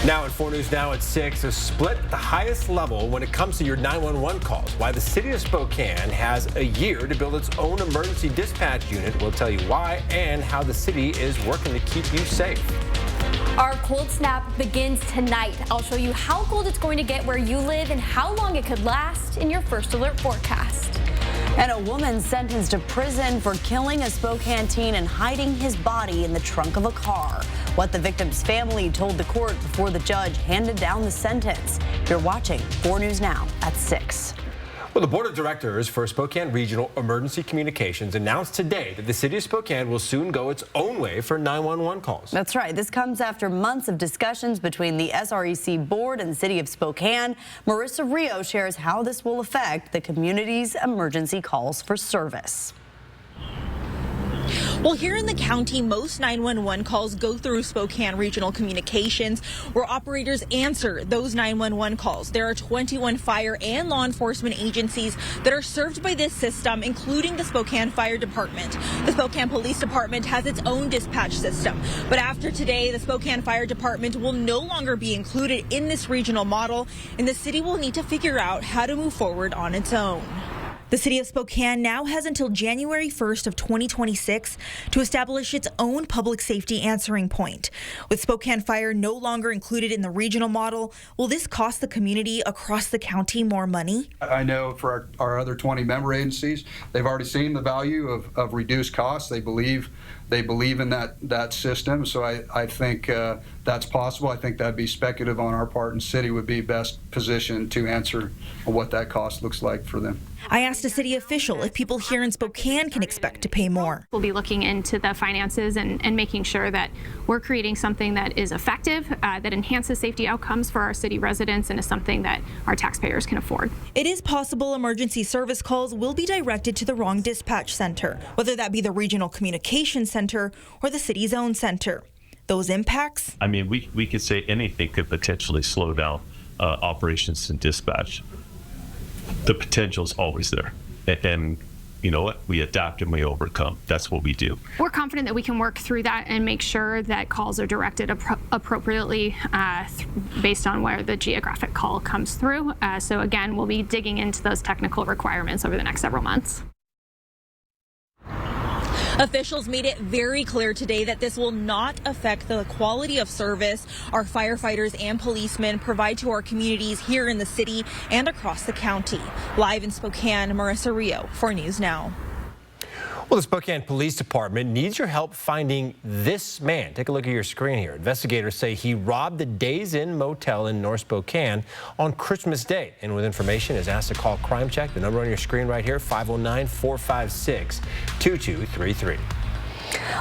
Now at 4 News Now at 6, a split at the highest level when it comes to your 911 calls. Why the city of Spokane has a year to build its own emergency dispatch unit. We'll tell you why and how the city is working to keep you safe. Our cold snap begins tonight. I'll show you how cold it's going to get where you live and how long it could last in your first alert forecast. And a woman sentenced to prison for killing a Spokane teen and hiding his body in the trunk of a car. What the victim's family told the court before the judge handed down the sentence. You're watching 4 News Now at 6. Well, the board of directors for Spokane Regional Emergency Communications announced today that the city of Spokane will soon go its own way for 911 calls. That's right. This comes after months of discussions between the SREC board and the city of Spokane. Marissa Rio shares how this will affect the community's emergency calls for service. Well, here in the county, most 911 calls go through Spokane Regional Communications, where operators answer those 911 calls. There are 21 fire and law enforcement agencies that are served by this system, including the Spokane Fire Department. The Spokane Police Department has its own dispatch system. But after today, the Spokane Fire Department will no longer be included in this regional model, and the city will need to figure out how to move forward on its own. The city of Spokane now has until January 1st of 2026 to establish its own public safety answering point. With Spokane Fire no longer included in the regional model, will this cost the community across the county more money? I know for our other 20 member agencies, they've already seen the value of reduced costs. They believe in that system. So I think that's possible. I think that'd be speculative on our part, and city would be best positioned to answer what that cost looks like for them. I asked a city official if people here in Spokane can expect to pay more. We'll be looking into the finances and making sure that we're creating something that is effective, that enhances safety outcomes for our city residents, and is something that our taxpayers can afford. It is possible emergency service calls will be directed to the wrong dispatch center, whether that be the Regional Communications Center or the city's own center. Those impacts? I mean, we could say anything could potentially slow down operations and dispatch. The potential is always there. And you know what? We adapt and we overcome. That's what we do. We're confident that we can work through that and make sure that calls are directed appropriately based on where the geographic call comes through. So again, we'll be digging into those technical requirements over the next several months. Officials made it very clear today that this will not affect the quality of service our firefighters and policemen provide to our communities here in the city and across the county. Live in Spokane, Marissa Rio, 4 News Now. Well, the Spokane Police Department needs your help finding this man. Take a look at your screen here. Investigators say he robbed the Days Inn Motel in North Spokane on Christmas Day. And with information, is asked to call Crime Check. The number on your screen right here, 509-456-2233.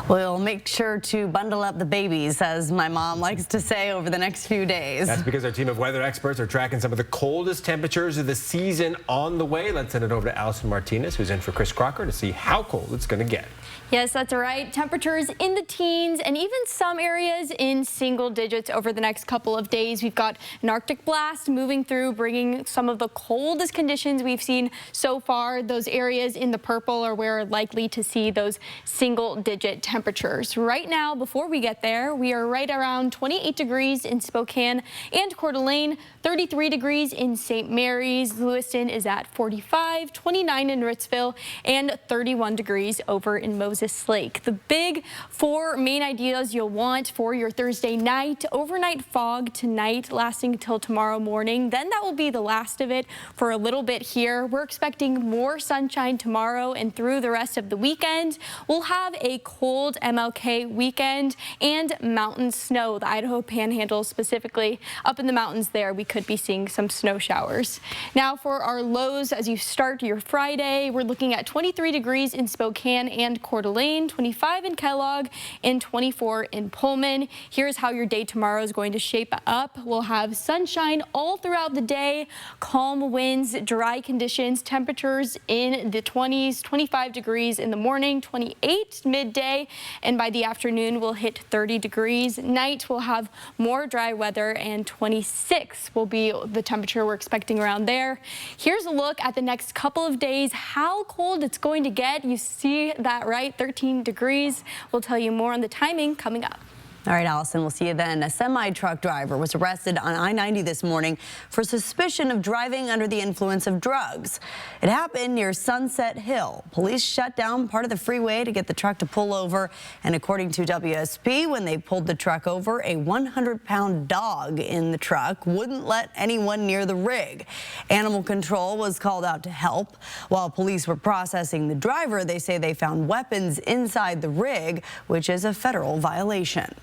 We'll make sure to bundle up the babies, as my mom likes to say, over the next few days. That's because our team of weather experts are tracking some of the coldest temperatures of the season on the way. Let's send it over to Allison Martinez, who's in for Chris Crocker, to see how cold it's going to get. Yes, that's right. Temperatures in the teens and even some areas in single digits over the next couple of days. We've got an Arctic blast moving through, bringing some of the coldest conditions we've seen so far. Those areas in the purple are where we're likely to see those single-digit temperatures. Right now, before we get there, we are right around 28 degrees in Spokane and Coeur d'Alene, 33 degrees in St. Mary's. Lewiston is at 45, 29 in Ritzville, and 31 degrees over in Moses Lake. The big 4 main ideas you'll want for your Thursday night: overnight fog tonight, lasting until tomorrow morning. Then that will be the last of it for a little bit here. We're expecting more sunshine tomorrow and through the rest of the weekend. We'll have a cold MLK weekend and mountain snow. The Idaho Panhandle specifically, up in the mountains there, we could be seeing some snow showers. Now for our lows as you start your Friday, we're looking at 23 degrees in Spokane and Coeur d'Alene, 25 in Kellogg, and 24 in Pullman. Here's how your day tomorrow is going to shape up. We'll have sunshine all throughout the day, calm winds, dry conditions, temperatures in the 20s, 25 degrees in the morning, 28 midday, and by the afternoon we'll hit 30 degrees. Night we'll have more dry weather, and 26 will be the temperature we're expecting around there. Here's a look at the next couple of days, how cold it's going to get. You see that right, 13 degrees. We'll tell you more on the timing coming up. All right, Allison, we'll see you then. A semi-truck driver was arrested on I-90 this morning for suspicion of driving under the influence of drugs. It happened near Sunset Hill. Police shut down part of the freeway to get the truck to pull over. And according to WSP, when they pulled the truck over, a 100-pound dog in the truck wouldn't let anyone near the rig. Animal control was called out to help. While police were processing the driver, they say they found weapons inside the rig, which is a federal violation.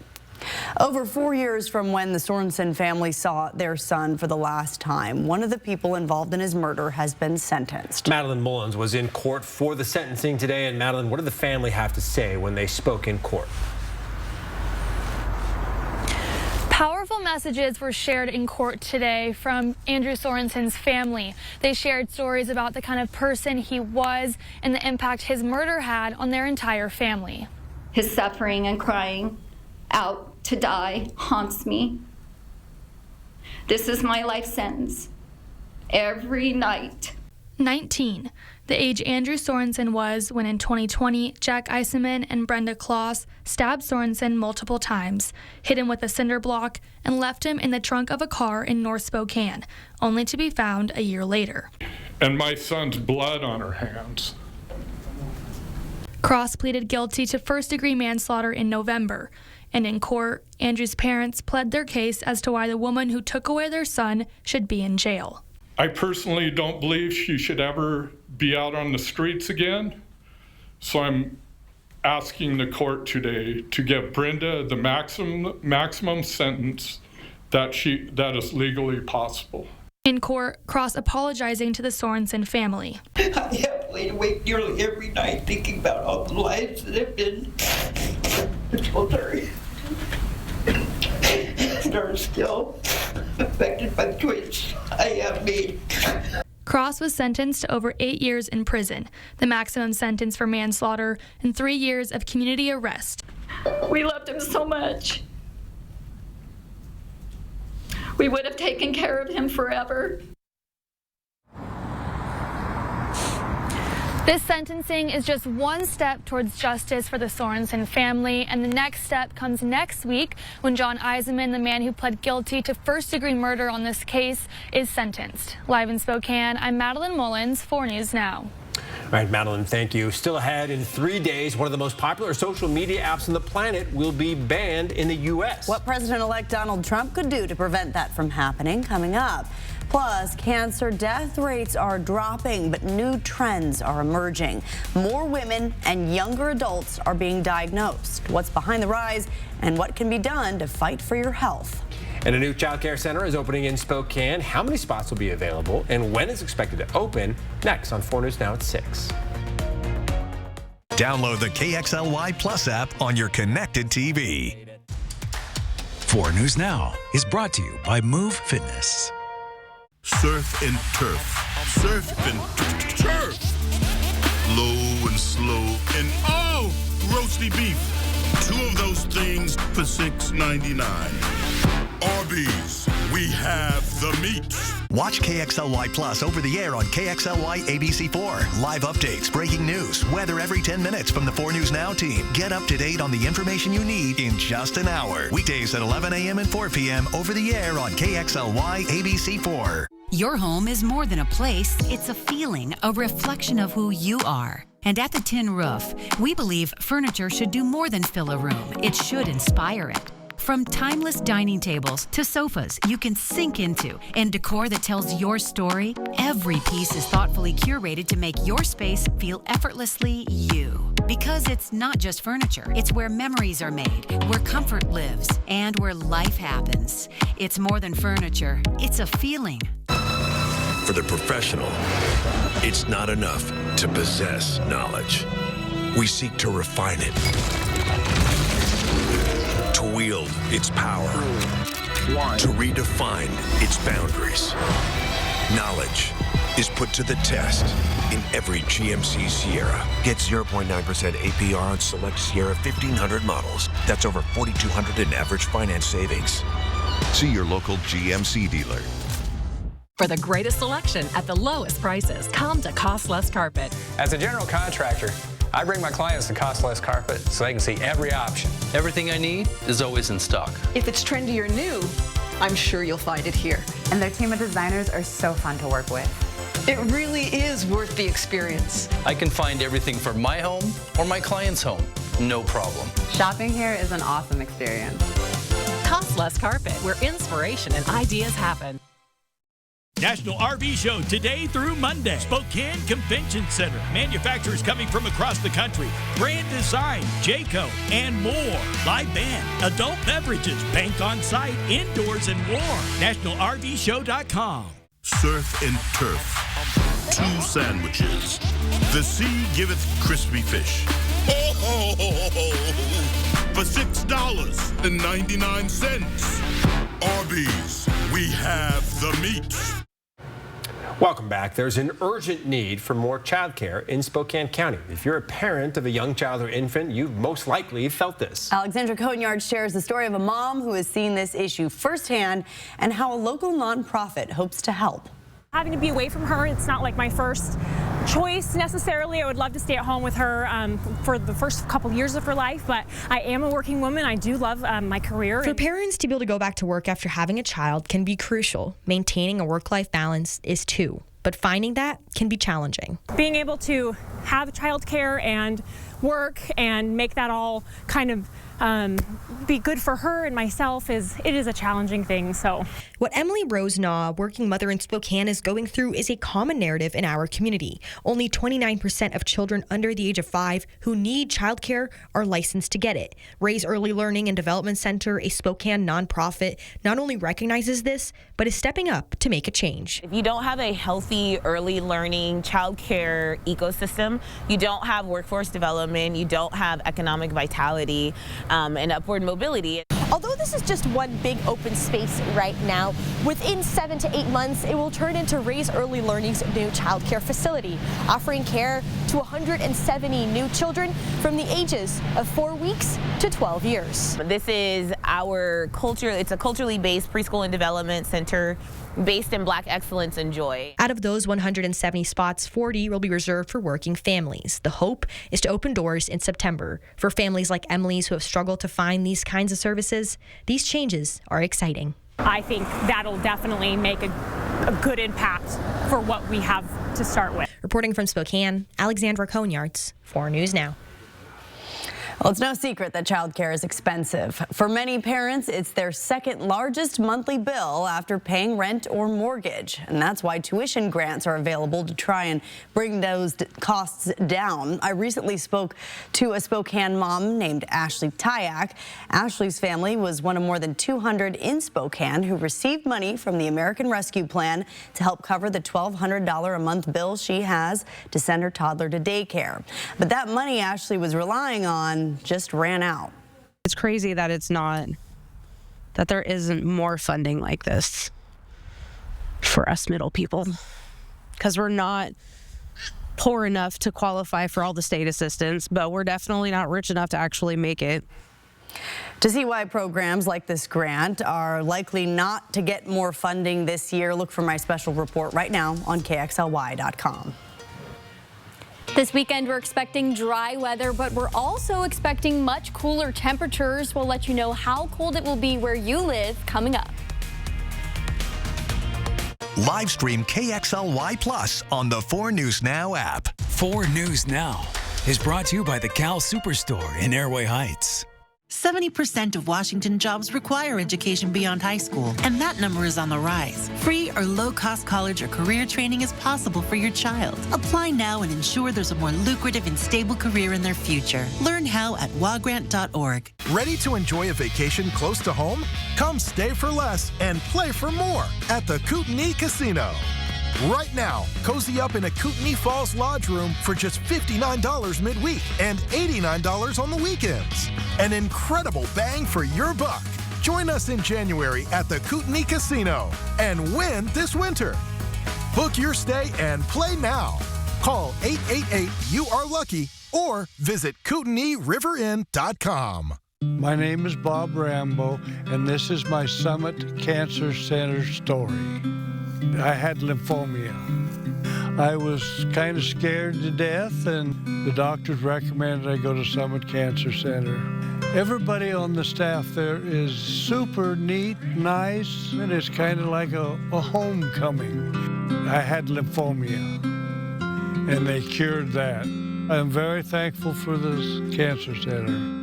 Over 4 years from when the Sorensen family saw their son for the last time, one of the people involved in his murder has been sentenced. Madeline Mullins was in court for the sentencing today. And Madeline, what did the family have to say when they spoke in court? Powerful messages were shared in court today from Andrew Sorensen's family. They shared stories about the kind of person he was and the impact his murder had on their entire family. His suffering and crying out to die haunts me. This is my life sentence. Every night. 19, the age Andrew Sorensen was when in 2020, Jack Eisenman and Brenda Kloss stabbed Sorensen multiple times, hit him with a cinder block, and left him in the trunk of a car in North Spokane, only to be found a year later. And my son's blood on her hands. Cross pleaded guilty to first-degree manslaughter in November. And in court, Andrew's parents pled their case as to why the woman who took away their son should be in jail. I personally don't believe she should ever be out on the streets again. So I'm asking the court today to give Brenda the maximum sentence that is legally possible. In court, Cross apologizing to the Sorensen family. I have laid awake nearly every night thinking about all the lives that have been children and are still affected by the choice I have made. Cross was sentenced to over 8 years in prison, the maximum sentence for manslaughter, and 3 years of community arrest. We loved him so much. We would have taken care of him forever. This sentencing is just one step towards justice for the Sorensen family, and the next step comes next week when John Eisenman, the man who pled guilty to first-degree murder on this case, is sentenced. Live in Spokane, I'm Madeline Mullins, 4 News Now. All right, Madeline, thank you. Still ahead, in 3 days, one of the most popular social media apps on the planet will be banned in the U.S. What President-elect Donald Trump could do to prevent that from happening, coming up. Plus, cancer death rates are dropping, but new trends are emerging. More women and younger adults are being diagnosed. What's behind the rise and what can be done to fight for your health? And a new childcare center is opening in Spokane. How many spots will be available and when it's expected to open? Next on 4 News Now at 6. Download the KXLY Plus app on your connected TV. 4 News Now is brought to you by Move Fitness. Surf and turf. Surf and turf. Low and slow and oh, roasty beef. 2 of those things for $6.99. Arby's, we have the meat. Watch KXLY Plus over the air on KXLY ABC4. Live updates, breaking news, weather every 10 minutes from the 4 News Now team. Get up to date on the information you need in just an hour. Weekdays at 11 a.m. and 4 p.m. over the air on KXLY ABC4. Your home is more than a place. It's a feeling, a reflection of who you are. And at the Tin Roof, we believe furniture should do more than fill a room. It should inspire it. From timeless dining tables to sofas you can sink into and decor that tells your story, every piece is thoughtfully curated to make your space feel effortlessly you. Because it's not just furniture, it's where memories are made, where comfort lives, and where life happens. It's more than furniture, it's a feeling. For the professional, it's not enough to possess knowledge. We seek to refine it, to wield its power, to redefine its boundaries. Knowledge is put to the test in every GMC Sierra. Get 0.9% APR on select Sierra 1500 models. That's over $4,200 in average finance savings. See your local GMC dealer. For the greatest selection at the lowest prices, come to Cost Less Carpet. As a general contractor, I bring my clients the Cost Less carpet so they can see every option. Everything I need is always in stock. If it's trendy or new, I'm sure you'll find it here. And their team of designers are so fun to work with. It really is worth the experience. I can find everything for my home or my client's home. No problem. Shopping here is an awesome experience. Cost Less Carpet, where inspiration and ideas happen. National RV Show today through Monday. Spokane Convention Center. Manufacturers coming from across the country. Brand Design, Jayco, and more. Live band, adult beverages, bank on site, indoors, and more. NationalRVShow.com. Surf and turf. 2 sandwiches. The sea giveth crispy fish. For $6.99. Arby's, we have the meat. Welcome back. There's an urgent need for more childcare in Spokane County. If you're a parent of a young child or infant, you've most likely felt this. Alexandra Conyard shares the story of a mom who has seen this issue firsthand and how a local nonprofit hopes to help. Having to be away from her, it's not like my first choice necessarily. I would love to stay at home with her for the first couple years of her life, but I am a working woman. I do love my career. For parents to be able to go back to work after having a child can be crucial. Maintaining a work-life balance is too, but finding that can be challenging. Being able to have childcare and work and make that all kind of be good for her and myself is a challenging thing. So what Emily Rosenaw, working mother in Spokane, is going through is a common narrative in our community. Only 29% of children under the age of 5 who need childcare are licensed to get it. Ray's Early Learning and Development Center, a Spokane nonprofit, not only recognizes this, but is stepping up to make a change. If you don't have a healthy early learning childcare ecosystem, you don't have workforce development, you don't have economic vitality, and upward mobility. Although this is just one big open space right now, within 7 to 8 months, it will turn into Ray's Early Learning's new childcare facility, offering care to 170 new children from the ages of 4 weeks to 12 years. This is our culture. It's a culturally based preschool and development center based in Black excellence and joy. Out of those 170 spots, 40 will be reserved for working families. The hope is to open doors in September. For families like Emily's who have struggled to find these kinds of services, these changes are exciting. I think that'll definitely make a good impact for what we have to start with. Reporting from Spokane, Alexandra Conyards, 4 News Now. Well, it's no secret that childcare is expensive. For many parents, it's their second largest monthly bill after paying rent or mortgage. And that's why tuition grants are available to try and bring those costs down. I recently spoke to a Spokane mom named Ashley Tyak. Ashley's family was one of more than 200 in Spokane who received money from the American Rescue Plan to help cover the $1,200 a month bill she has to send her toddler to daycare. But that money Ashley was relying on just ran out. It's crazy that that there isn't more funding like this for us middle people, because we're not poor enough to qualify for all the state assistance, but we're definitely not rich enough to actually make it. To see why programs like this grant are likely not to get more funding this year, look for my special report right now on KXLY.com. This weekend, we're expecting dry weather, but we're also expecting much cooler temperatures. We'll let you know how cold it will be where you live coming up. Live stream KXLY Plus on the 4 News Now app. 4 News Now is brought to you by the Cal Superstore in Airway Heights. 70% of Washington jobs require education beyond high school, and that number is on the rise. Free or low-cost college or career training is possible for your child. Apply now and ensure there's a more lucrative and stable career in their future. Learn how at wogrant.org. Ready to enjoy a vacation close to home? Come stay for less and play for more at the Kootenai Casino. Right now, cozy up in a Kootenai Falls Lodge room for just $59 midweek and $89 on the weekends. An incredible bang for your buck. Join us in January at the Kootenai Casino and win this winter. Book your stay and play now. Call 888-YOU-ARE-LUCKY or visit KootenaiRiverInn.com. My name is Bob Rambo, and this is my Summit Cancer Center story. I had lymphoma. I was kind of scared to death, and the doctors recommended I go to Summit Cancer Center. Everybody on the staff there is super neat, nice, and it's kind of like a homecoming. I had lymphoma, and they cured that. I'm very thankful for this cancer center.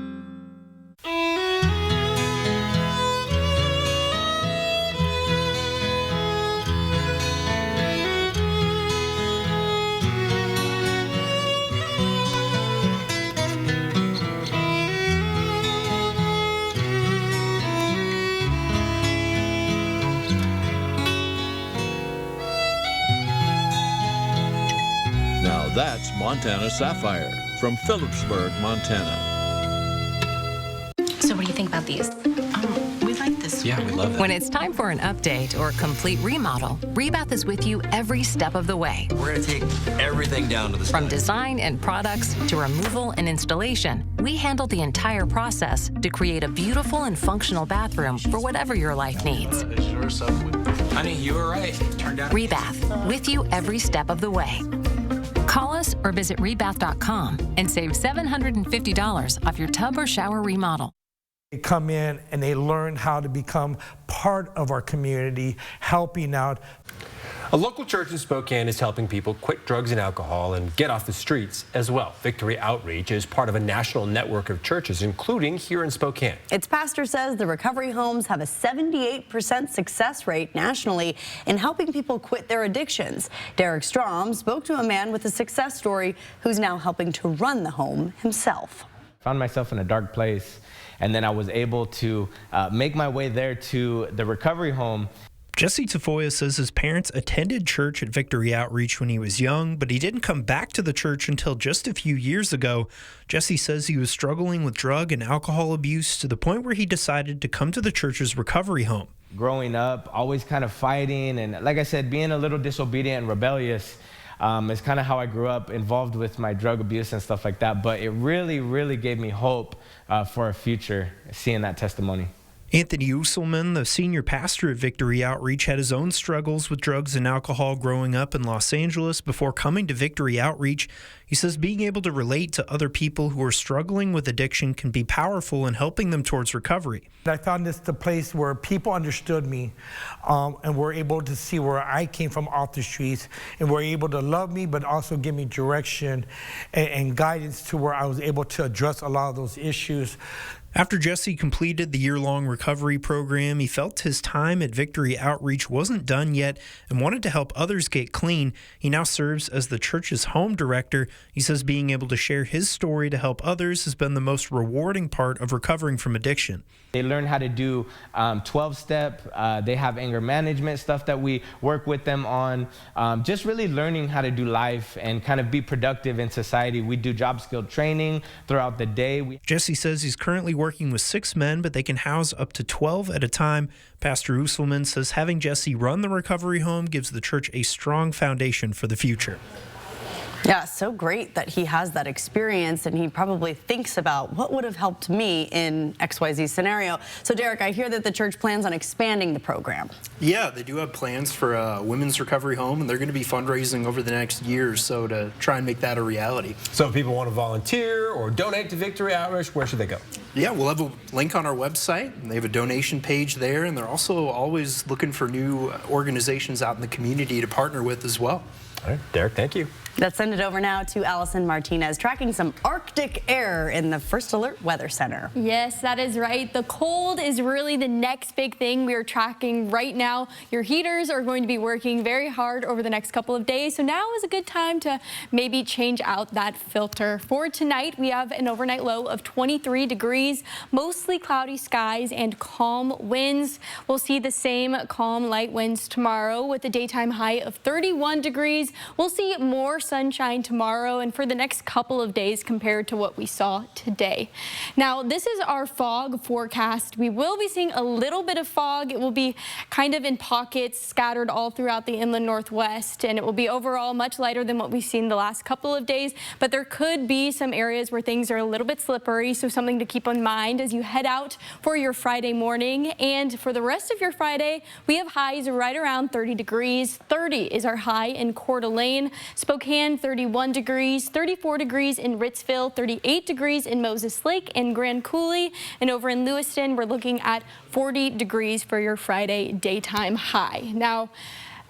Now that's Montana Sapphire from Phillipsburg, Montana. So what do you think about these? We like this. Yeah, we love that. When it's time for an update or complete remodel, Rebath is with you every step of the way. We're going to take everything down to the From design and products to removal and installation, we handle the entire process to create a beautiful and functional bathroom for whatever your life needs. Honey, you were right. Turned out. Rebath, with you every step of the way. Call us or visit rebath.com and save $750 off your tub or shower remodel. They come in and they learn how to become part of our community, helping out. A local church in Spokane is helping people quit drugs and alcohol and get off the streets as well. Victory Outreach is part of a national network of churches, including here in Spokane. Its pastor says the recovery homes have a 78% success rate nationally in helping people quit their addictions. Derek Strom spoke to a man with a success story who's now helping to run the home himself. Found myself in a dark place, and then I was able to make my way there to the recovery home. Jesse Tafoya says his parents attended church at Victory Outreach when he was young, but he didn't come back to the church until just a few years ago. Jesse says he was struggling with drug and alcohol abuse to the point where he decided to come to the church's recovery home. Growing up, always kind of fighting, and like I said, being a little disobedient and rebellious is kind of how I grew up, involved with my drug abuse and stuff like that. But it really, really gave me hope for a future, seeing that testimony. Anthony Usselman, the senior pastor at Victory Outreach, had his own struggles with drugs and alcohol growing up in Los Angeles before coming to Victory Outreach. He says being able to relate to other people who are struggling with addiction can be powerful in helping them towards recovery. I found this the place where people understood me and were able to see where I came from off the streets and were able to love me, but also give me direction and guidance to where I was able to address a lot of those issues. After Jesse completed the year-long recovery program, he felt his time at Victory Outreach wasn't done yet and wanted to help others get clean. He now serves as the church's home director. He says being able to share his story to help others has been the most rewarding part of recovering from addiction. They learn how to do 12-step. They have anger management stuff that we work with them on. Just really learning how to do life and kind of be productive in society. We do job skill training throughout the day. Jesse says he's currently working with 6 men, but they can house up to 12 at a time. Pastor Usselman says having Jesse run the recovery home gives the church a strong foundation for the future. Yeah, so great that he has that experience, and he probably thinks about what would have helped me in XYZ scenario. So, Derek, I hear that the church plans on expanding the program. Yeah, they do have plans for a women's recovery home, and they're going to be fundraising over the next year or so to try and make that a reality. So if people want to volunteer or donate to Victory Outreach, where should they go? Yeah, we'll have a link on our website. They have a donation page there, and they're also always looking for new organizations out in the community to partner with as well. All right, Derek, thank you. Let's send it over now to Allison Martinez, tracking some Arctic air in the First Alert Weather Center. Yes, that is right. The cold is really the next big thing we are tracking right now. Your heaters are going to be working very hard over the next couple of days, so now is a good time to maybe change out that filter. For tonight, we have an overnight low of 23 degrees, mostly cloudy skies and calm winds. We'll see the same calm light winds tomorrow with a daytime high of 31 degrees. We'll see more sunshine tomorrow and for the next couple of days compared to what we saw today. Now, this is our fog forecast. We will be seeing a little bit of fog. It will be kind of in pockets scattered all throughout the inland northwest, and it will be overall much lighter than what we've seen the last couple of days, but there could be some areas where things are a little bit slippery, so something to keep in mind as you head out for your Friday morning. And for the rest of your Friday, we have highs right around 30 degrees. 30 is our high in Coeur d'Alene. Spokane, 31 degrees, 34 degrees in Ritzville, 38 degrees in Moses Lake and Grand Coulee. And over in Lewiston, we're looking at 40 degrees for your Friday daytime high. Now,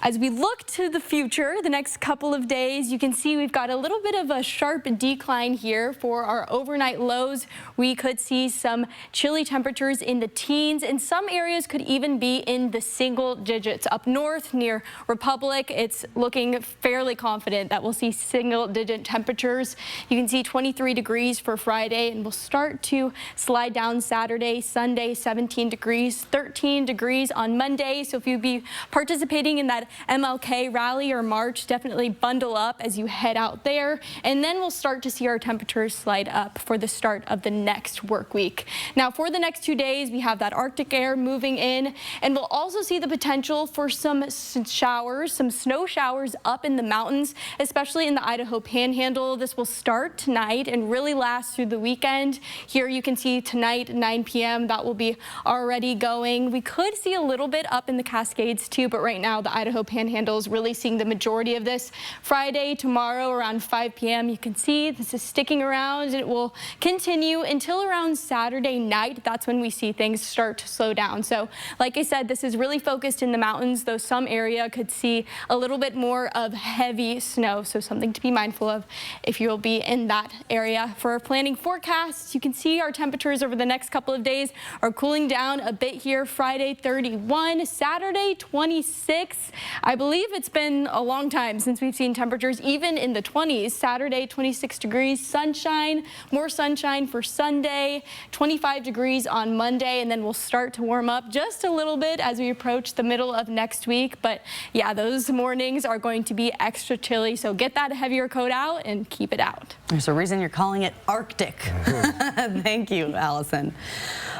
as we look to the future, the next couple of days, you can see we've got a little bit of a sharp decline here for our overnight lows. We could see some chilly temperatures in the teens, and some areas could even be in the single digits. Up north near Republic, it's looking fairly confident that we'll see single digit temperatures. You can see 23 degrees for Friday, and we'll start to slide down Saturday, Sunday, 17 degrees, 13 degrees on Monday. So if you'd be participating in that MLK rally or march, definitely bundle up as you head out there. And then we'll start to see our temperatures slide up for the start of the next work week. Now, for the next 2 days, we have that Arctic air moving in, and we'll also see the potential for some showers, some snow showers up in the mountains, especially in the Idaho Panhandle. This will start tonight and really last through the weekend. Here you can see tonight, 9 p.m., that will be already going. We could see a little bit up in the Cascades too, but right now the Idaho Panhandle is really seeing the majority of this. Friday, tomorrow around 5 p.m. you can see this is sticking around, and it will continue until around Saturday night. That's when we see things start to slow down. So like I said, this is really focused in the mountains, though some area could see a little bit more of heavy snow. So something to be mindful of if you'll be in that area. For our planning forecast, you can see our temperatures over the next couple of days are cooling down a bit here. Friday 31, Saturday 26. I believe it's been a long time since we've seen temperatures even in the 20s. Saturday, 26 degrees, sunshine, more sunshine for Sunday, 25 degrees on Monday, and then we'll start to warm up just a little bit as we approach the middle of next week. But yeah, those mornings are going to be extra chilly, so get that heavier coat out and keep it out. There's a reason you're calling it Arctic. Thank you, Allison.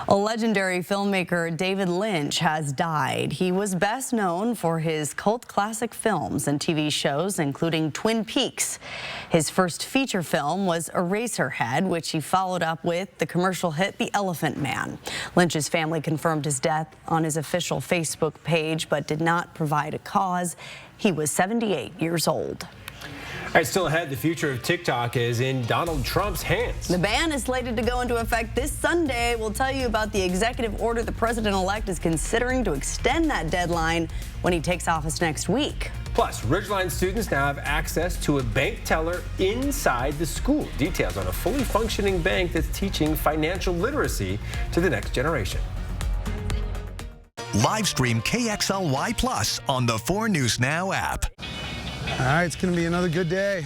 A legendary filmmaker, David Lynch, has died. He was best known for his cult classic films and TV shows, including Twin Peaks. His first feature film was Eraserhead, which he followed up with the commercial hit The Elephant Man. Lynch's family confirmed his death on his official Facebook page, but did not provide a cause. He was 78 years old. All right, still ahead, the future of TikTok is in Donald Trump's hands. The ban is slated to go into effect this Sunday. We'll tell you about the executive order the president-elect is considering to extend that deadline when he takes office next week. Plus, Ridgeline students now have access to a bank teller inside the school. Details on a fully functioning bank that's teaching financial literacy to the next generation. Live stream KXLY Plus on the 4 News Now app. All right, it's going to be another good day.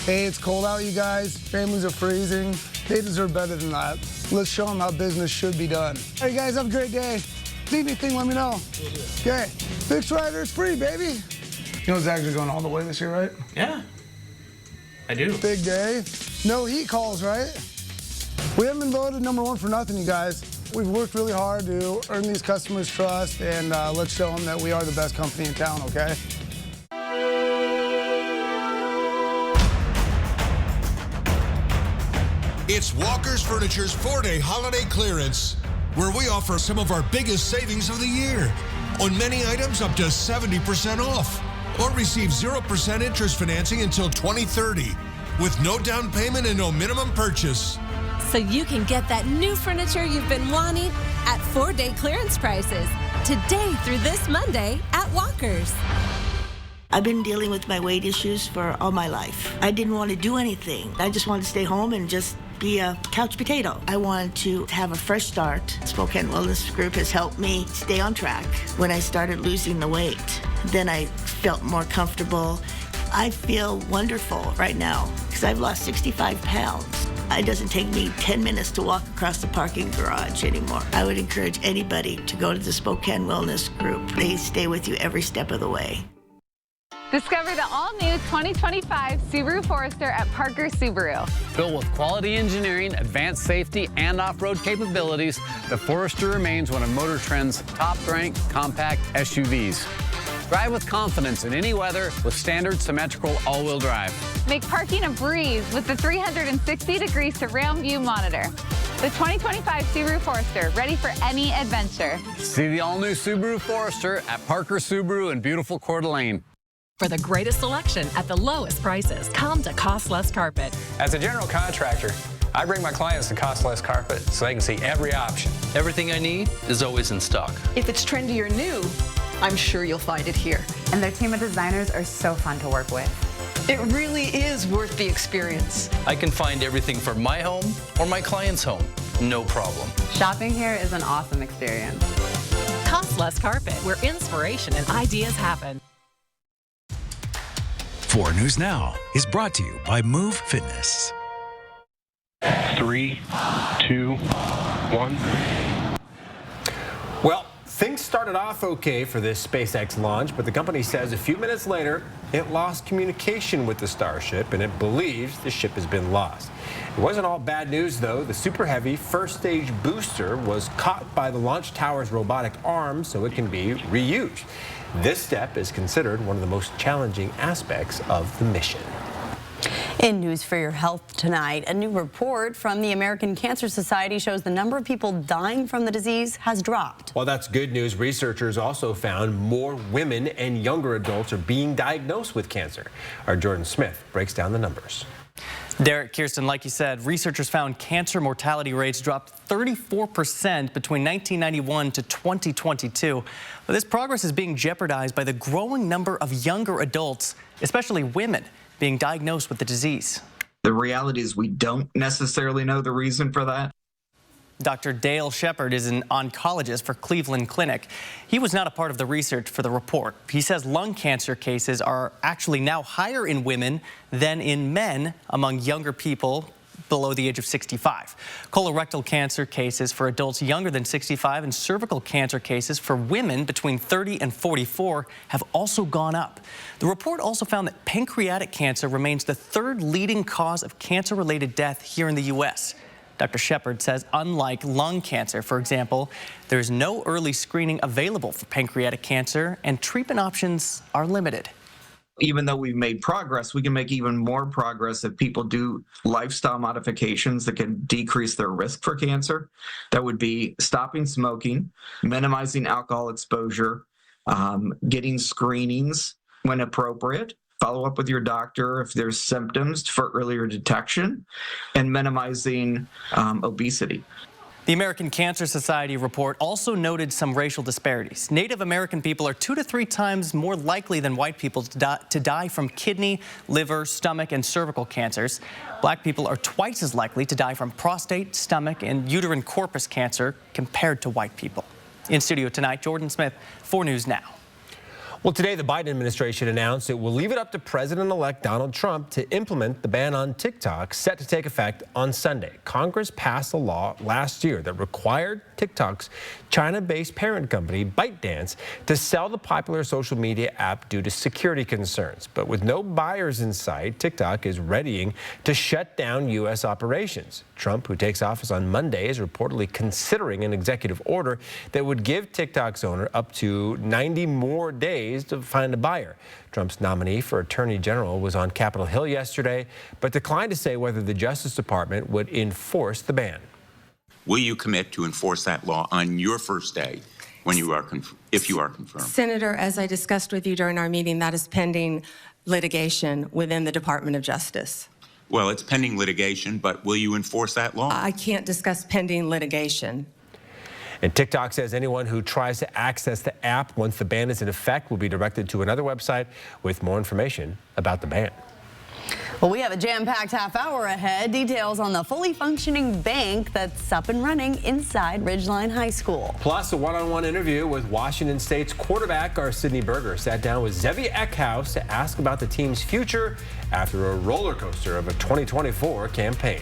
Hey, it's cold out, you guys. Families are freezing. They deserve better than that. Let's show them how business should be done. All right, guys, have a great day. Need anything, let me know. Okay, Fixed Rider is free, baby. You know it's actually going all the way this year, right? Yeah, I do. Big day. No heat calls, right? We haven't been voted #1 for nothing, you guys. We've worked really hard to earn these customers' trust, and let's show them that we are the best company in town, okay? It's Walker's Furniture's 4-day holiday clearance, where we offer some of our biggest savings of the year. On many items, up to 70% off. Or receive 0% interest financing until 2030, with no down payment and no minimum purchase. So you can get that new furniture you've been wanting at 4-day clearance prices. Today through this Monday at Walker's. I've been dealing with my weight issues for all my life. I didn't want to do anything. I just wanted to stay home and just be a couch potato. I wanted to have a fresh start. Spokane Wellness Group has helped me stay on track. When I started losing the weight, then I felt more comfortable. I feel wonderful right now because I've lost 65 pounds. It doesn't take me 10 minutes to walk across the parking garage anymore. I would encourage anybody to go to the Spokane Wellness Group. They stay with you every step of the way. Discover the all-new 2025 Subaru Forester at Parker Subaru. Built with quality engineering, advanced safety, and off-road capabilities, the Forester remains one of Motor Trend's top-ranked compact SUVs. Drive with confidence in any weather with standard symmetrical all-wheel drive. Make parking a breeze with the 360-degree surround view monitor. The 2025 Subaru Forester, ready for any adventure. See the all-new Subaru Forester at Parker Subaru in beautiful Coeur d'Alene. For the greatest selection at the lowest prices, come to Cost Less Carpet. As a general contractor, I bring my clients to Cost Less Carpet so they can see every option. Everything I need is always in stock. If it's trendy or new, I'm sure you'll find it here. And their team of designers are so fun to work with. It really is worth the experience. I can find everything for my home or my client's home. No problem. Shopping here is an awesome experience. Cost Less Carpet, where inspiration and ideas happen. 4 News Now is brought to you by Move Fitness. 3, 2, 1. Well, things started off okay for this SpaceX launch, but the company says a few minutes later, it lost communication with the Starship, and it believes the ship has been lost. It wasn't all bad news, though. The Super Heavy first-stage booster was caught by the launch tower's robotic arm, so it can be reused. This step is considered one of the most challenging aspects of the mission. In News for Your Health tonight, a new report from the American Cancer Society shows the number of people dying from the disease has dropped. While that's good news, researchers also found more women and younger adults are being diagnosed with cancer. Our Jordan Smith breaks down the numbers. Derek, Kirsten, like you said, researchers found cancer mortality rates dropped 34% between 1991 to 2022. But this progress is being jeopardized by the growing number of younger adults, especially women, being diagnosed with the disease. The reality is we don't necessarily know the reason for that. Dr. Dale Shepard is an oncologist for Cleveland Clinic. He was not a part of the research for the report. He says lung cancer cases are actually now higher in women than in men among younger people below the age of 65. Colorectal cancer cases for adults younger than 65 and cervical cancer cases for women between 30 and 44 have also gone up. The report also found that pancreatic cancer remains the third leading cause of cancer-related death here in the U.S. Dr. Shepard says unlike lung cancer, for example, there's no early screening available for pancreatic cancer and treatment options are limited. Even though we've made progress, we can make even more progress if people do lifestyle modifications that can decrease their risk for cancer. That would be stopping smoking, minimizing alcohol exposure, getting screenings when appropriate, follow up with your doctor if there's symptoms for earlier detection, and minimizing obesity. The American Cancer Society report also noted some racial disparities. Native American people are 2 to 3 times more likely than white people to die from kidney, liver, stomach, and cervical cancers. Black people are twice as likely to die from prostate, stomach, and uterine corpus cancer compared to white people. In studio tonight, Jordan Smith, 4 News Now. Well, today the Biden administration announced it will leave it up to President-elect Donald Trump to implement the ban on TikTok set to take effect on Sunday. Congress passed a law last year that required TikTok's China-based parent company, ByteDance, to sell the popular social media app due to security concerns. But with no buyers in sight, TikTok is readying to shut down U.S. operations. Trump, who takes office on Monday, is reportedly considering an executive order that would give TikTok's owner up to 90 more days to find a buyer. Trump's nominee for Attorney General was on Capitol Hill yesterday, but declined to say whether the Justice Department would enforce the ban. Will you commit to enforce that law on your first day when you are if you are confirmed? Senator, as I discussed with you during our meeting, that is pending litigation within the Department of Justice. Well, it's pending litigation, but will you enforce that law? I can't discuss pending litigation. And TikTok says anyone who tries to access the app once the ban is in effect will be directed to another website with more information about the ban. Well, we have a jam-packed half hour ahead. Details on the fully functioning bank that's up and running inside Ridgeline High School. Plus, a one-on-one interview with Washington State's quarterback, our Sydney Berger, sat down with Zevi Eckhouse to ask about the team's future after a roller coaster of a 2024 campaign.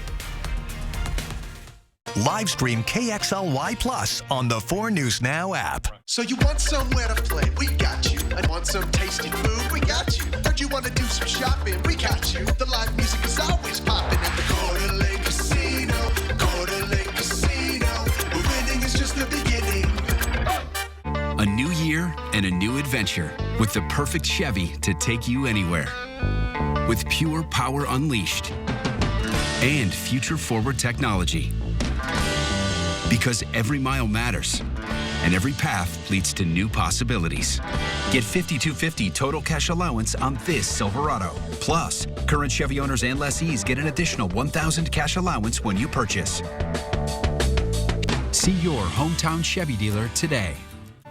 Live stream KXLY Plus on the 4 News Now app. So you want somewhere to play? We got you. I want some tasty food? We got you. Heard you want to do some shopping? We got you. The live music is always popping at the Coeur d'Alene Casino. Coeur d'Alene Casino. Where winning is just the beginning. A new year and a new adventure with the perfect Chevy to take you anywhere. With pure power unleashed and future-forward technology. Because every mile matters and every path leads to new possibilities. Get $5,250 total cash allowance on this Silverado. Plus, current Chevy owners and lessees get an additional $1,000 cash allowance when you purchase. See your hometown Chevy dealer today.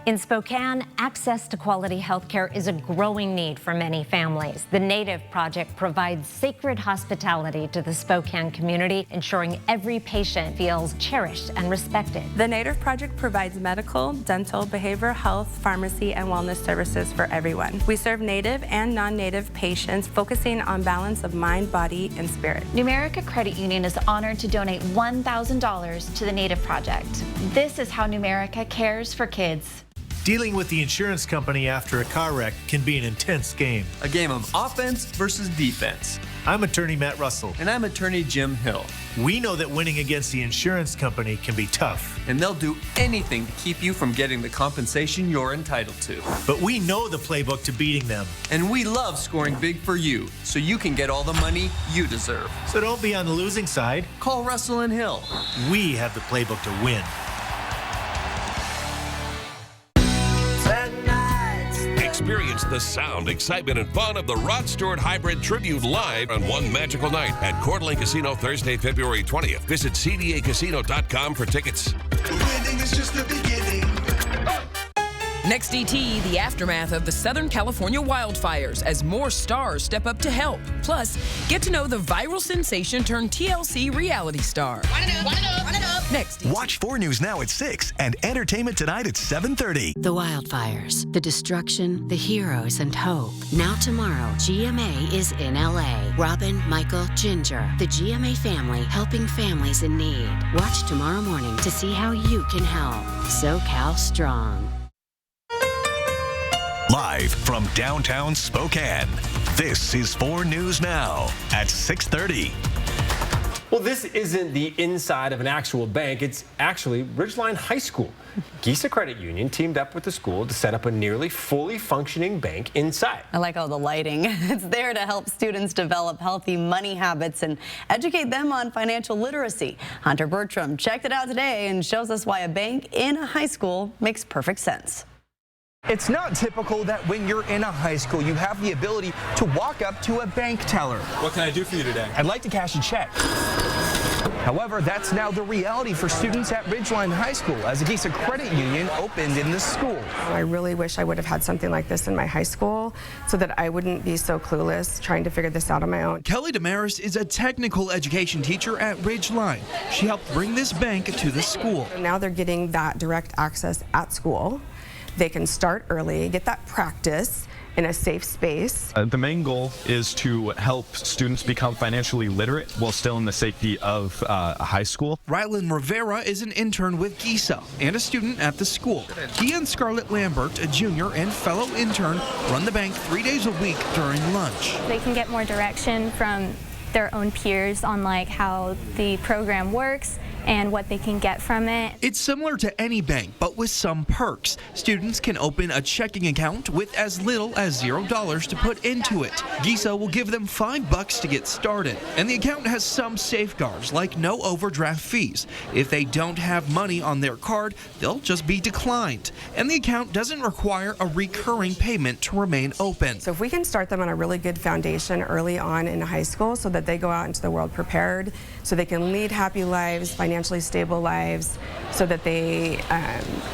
In Spokane, access to quality health care is a growing need for many families. The Native Project provides sacred hospitality to the Spokane community, ensuring every patient feels cherished and respected. The Native Project provides medical, dental, behavioral health, pharmacy, and wellness services for everyone. We serve Native and non-Native patients, focusing on balance of mind, body, and spirit. Numerica Credit Union is honored to donate $1,000 to the Native Project. This is how Numerica cares for kids. Dealing with the insurance company after a car wreck can be an intense game. A game of offense versus defense. I'm attorney Matt Russell. And I'm attorney Jim Hill. We know that winning against the insurance company can be tough. And they'll do anything to keep you from getting the compensation you're entitled to. But we know the playbook to beating them. And we love scoring big for you, so you can get all the money you deserve. So don't be on the losing side. Call Russell and Hill. We have the playbook to win. Experience the sound, excitement, and fun of the Rod Stewart Hybrid Tribute live on one magical night at Coeur d'Alene Casino Thursday, February 20th. Visit cdacasino.com for tickets. Winning is just the beginning. Next ET, the aftermath of the Southern California wildfires as more stars step up to help. Plus, get to know the viral sensation turned TLC reality star. Next ET. Watch 4 News Now at 6 and Entertainment Tonight at 7:30. The wildfires, the destruction, the heroes, and hope. Now tomorrow, GMA is in LA. Robin, Michael, Ginger, the GMA family helping families in need. Watch tomorrow morning to see how you can help. SoCal Strong. Live from downtown Spokane, this is 4 News Now at 6:30. Well, this isn't the inside of an actual bank. It's actually Ridgeline High School. Gisa Credit Union teamed up with the school to set up a nearly fully functioning bank inside. I like all the lighting. It's there to help students develop healthy money habits and educate them on financial literacy. Hunter Bertram checked it out today and shows us why a bank in a high school makes perfect sense. It's not typical that when you're in a high school, you have the ability to walk up to a bank teller. What can I do for you today? I'd like to cash a check. However, that's now the reality for students at Ridgeline High School as a Gisa Credit Union opened in the school. I really wish I would have had something like this in my high school so that I wouldn't be so clueless trying to figure this out on my own. Kelly Damaris is a technical education teacher at Ridgeline. She helped bring this bank to the school. Now they're getting that direct access at school. They can start early, get that practice in a safe space. The main goal is to help students become financially literate while still in the safety of a high school. Rylan Rivera is an intern with GISA and a student at the school. He and Scarlett Lambert, a junior and fellow intern, run the bank 3 days a week during lunch. They can get more direction from their own peers on like how the program works and what they can get from it. It's similar to any bank, but with some perks. Students can open a checking account with as little as $0 to put into it. GISA will give them $5 to get started, and the account has some safeguards like no overdraft fees. If they don't have money on their card, they'll just be declined, and the account doesn't require a recurring payment to remain open. So if we can start them on a really good foundation early on in high school so that they go out into the world prepared, so they can lead happy lives, financially stable lives, so that they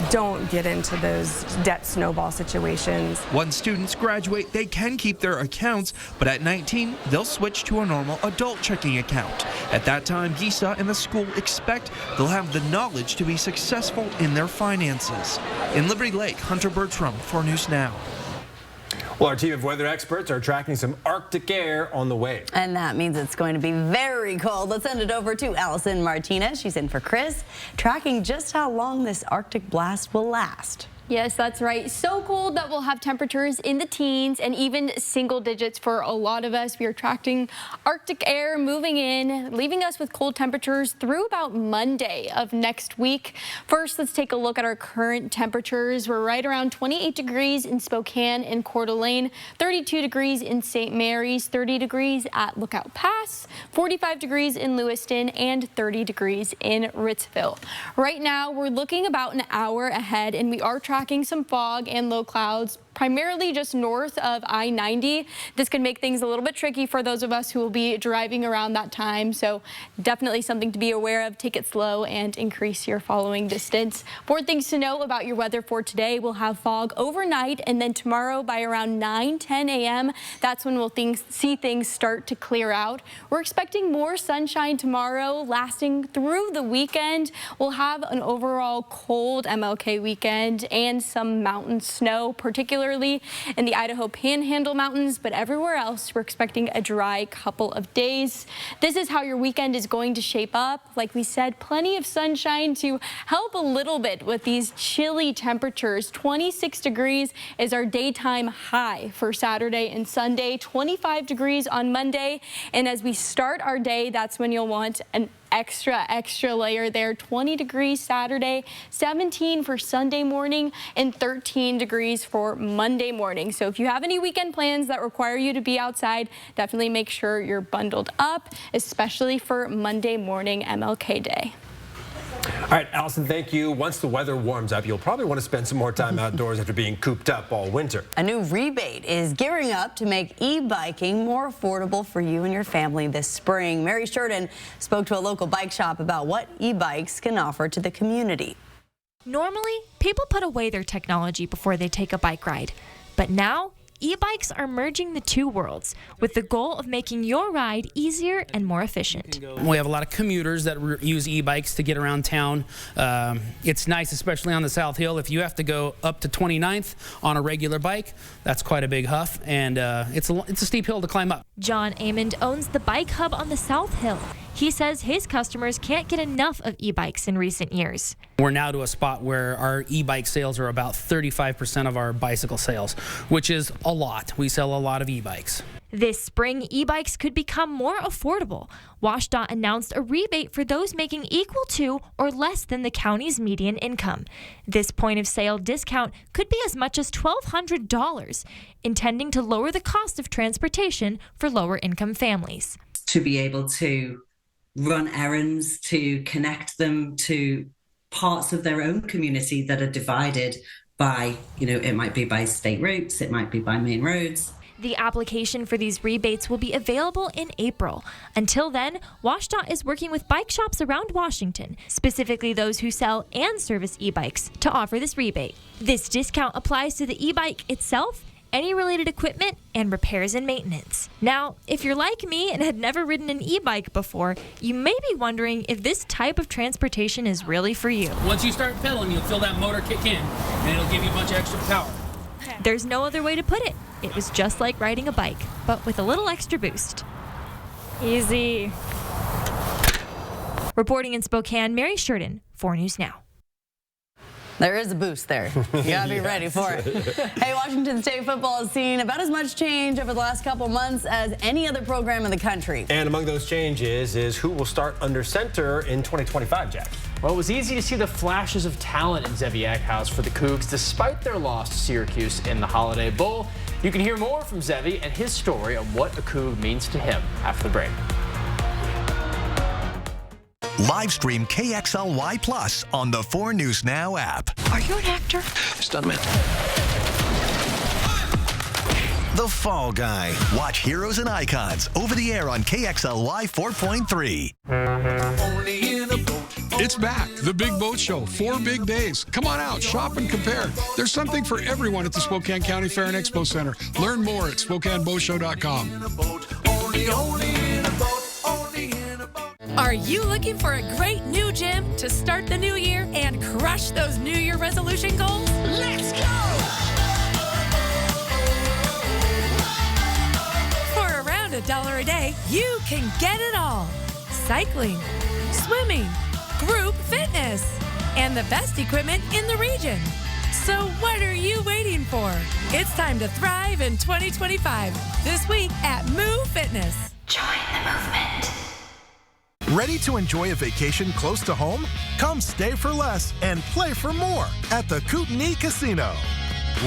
don't get into those debt snowball situations. Once students graduate, they can keep their accounts, but at 19, they'll switch to a normal adult checking account. At that time, GISA and the school expect they'll have the knowledge to be successful in their finances. In Liberty Lake, Hunter Bertram, 4 News Now. Well, our team of weather experts are tracking some Arctic air on the way. And that means it's going to be very cold. Let's send it over to Allison Martinez. She's in for Chris, tracking just how long this Arctic blast will last. Yes, that's right. So cold that we'll have temperatures in the teens and even single digits for a lot of us. We are tracking Arctic air moving in, leaving us with cold temperatures through about Monday of next week. First, let's take a look at our current temperatures. We're right around 28 degrees in Spokane and Coeur d'Alene, 32 degrees in St. Mary's, 30 degrees at Lookout Pass, 45 degrees in Lewiston, and 30 degrees in Ritzville. Right now, we're looking about an hour ahead, and we are tracking some fog and low clouds, primarily just north of I-90. This could make things a little bit tricky for those of us who will be driving around that time. So definitely something to be aware of. Take it slow and increase your following distance. More things to know about your weather for today. We'll have fog overnight, and then tomorrow by around 9-10 a.m. that's when we'll see things start to clear out. We're expecting more sunshine tomorrow, lasting through the weekend. We'll have an overall cold MLK weekend and some mountain snow, particularly in the Idaho Panhandle Mountains, but everywhere else we're expecting a dry couple of days. This is how your weekend is going to shape up. Like we said, plenty of sunshine to help a little bit with these chilly temperatures. 26 degrees is our daytime high for Saturday and Sunday, 25 degrees on Monday. And as we start our day, that's when you'll want an extra layer there. 20 degrees Saturday, 17 for Sunday morning, and 13 degrees for Monday morning. So if you have any weekend plans that require you to be outside, definitely make sure you're bundled up, especially for Monday morning MLK Day. All right, Allison, thank you. Once the weather warms up, you'll probably want to spend some more time outdoors after being cooped up all winter. A new rebate is gearing up to make e-biking more affordable for you and your family this spring. Mary Sheridan spoke to a local bike shop about what e-bikes can offer to the community. Normally, people put away their technology before they take a bike ride. But now, e-bikes are merging the two worlds with the goal of making your ride easier and more efficient. We have a lot of commuters that use e-bikes to get around town. It's nice, especially on the South Hill. If you have to go up to 29th on a regular bike, that's quite a big huff, and it's a steep hill to climb up. John Amond owns the bike hub on the South Hill. He says his customers can't get enough of e-bikes in recent years. We're now to a spot where our e-bike sales are about 35% of our bicycle sales, which is a lot. We sell a lot of e-bikes. This spring, e-bikes could become more affordable. WashDOT announced a rebate for those making equal to or less than the county's median income. This point-of-sale discount could be as much as $1,200, intending to lower the cost of transportation for lower-income families. To be able to run errands, to connect them to parts of their own community that are divided by, it might be by state routes, it might be by main roads. The application for these rebates will be available in April. Until then, WashDOT is working with bike shops around Washington, specifically those who sell and service e-bikes, to offer this rebate. This discount applies to the e-bike itself, any related equipment, and repairs and maintenance. Now, if you're like me and had never ridden an e-bike before, you may be wondering if this type of transportation is really for you. Once you start pedaling, you'll feel that motor kick in, and it'll give you a bunch of extra power. There's no other way to put it. It was just like riding a bike, but with a little extra boost. Easy. Reporting in Spokane, Mary Sheridan, 4 News Now. There is a boost there. You gotta be ready for it. Hey, Washington State football has seen about as much change over the last couple months as any other program in the country. And among those changes is who will start under center in 2025, Jack. Well, it was easy to see the flashes of talent in Zevi Eckhouse for the Cougs, despite their loss to Syracuse in the Holiday Bowl. You can hear more from Zevi and his story on what a Coug means to him after the break. Live stream KXLY Plus on the 4 News Now app. Are you an actor? Stuntman. The Fall Guy. Watch Heroes and Icons over the air on KXLY 4.3. It's back, the Big Boat Show, 4 big days. Come on out, shop and compare. There's something for everyone at the Spokane County Fair and Expo Center. Learn more at SpokaneBoatShow.com. Are you looking for a great new gym to start the new year and crush those New Year resolution goals? Let's go! outdoor day, you can get it all. Cycling, swimming, group fitness, and the best equipment in the region. So what are you waiting for? It's time to thrive in 2025. This week at Move Fitness. Join the movement. Ready to enjoy a vacation close to home? Come stay for less and play for more at the Kootenai Casino.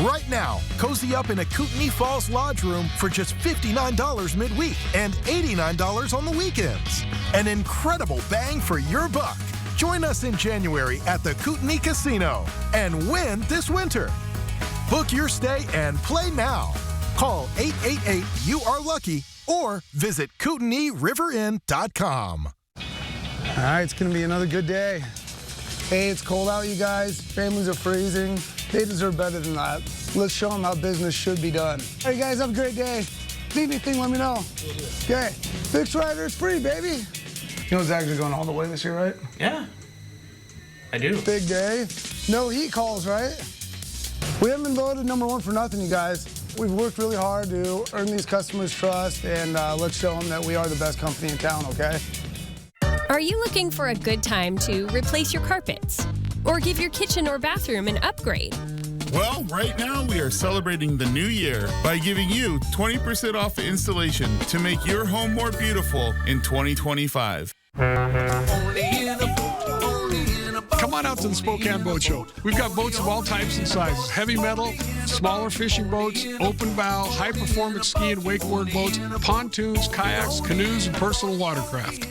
Right now, cozy up in a Kootenai Falls Lodge room for just $59 midweek and $89 on the weekends. An incredible bang for your buck. Join us in January at the Kootenai Casino and win this winter. Book your stay and play now. Call 888-YOU-ARE-LUCKY or visit KootenaiRiverInn.com. All right, it's going to be another good day. Hey, it's cold out, you guys. Families are freezing. They deserve better than that. Let's show them how business should be done. All right, guys, have a great day. Need anything, let me know. Okay, fixed rider, it's free, baby. You know Zags are going all the way this year, right? Yeah, I do. Big day. No heat calls, right? We haven't been voted #1 for nothing, you guys. We've worked really hard to earn these customers' trust, and let's show them that we are the best company in town, okay? Are you looking for a good time to replace your carpets or give your kitchen or bathroom an upgrade? Well, right now we are celebrating the new year by giving you 20% off installation to make your home more beautiful in 2025. Come on out to the Spokane Boat Show. We've got boats of all types and sizes. Heavy metal, smaller fishing boats, open bow, high-performance ski and wakeboard boats, pontoons, kayaks, canoes, and personal watercraft.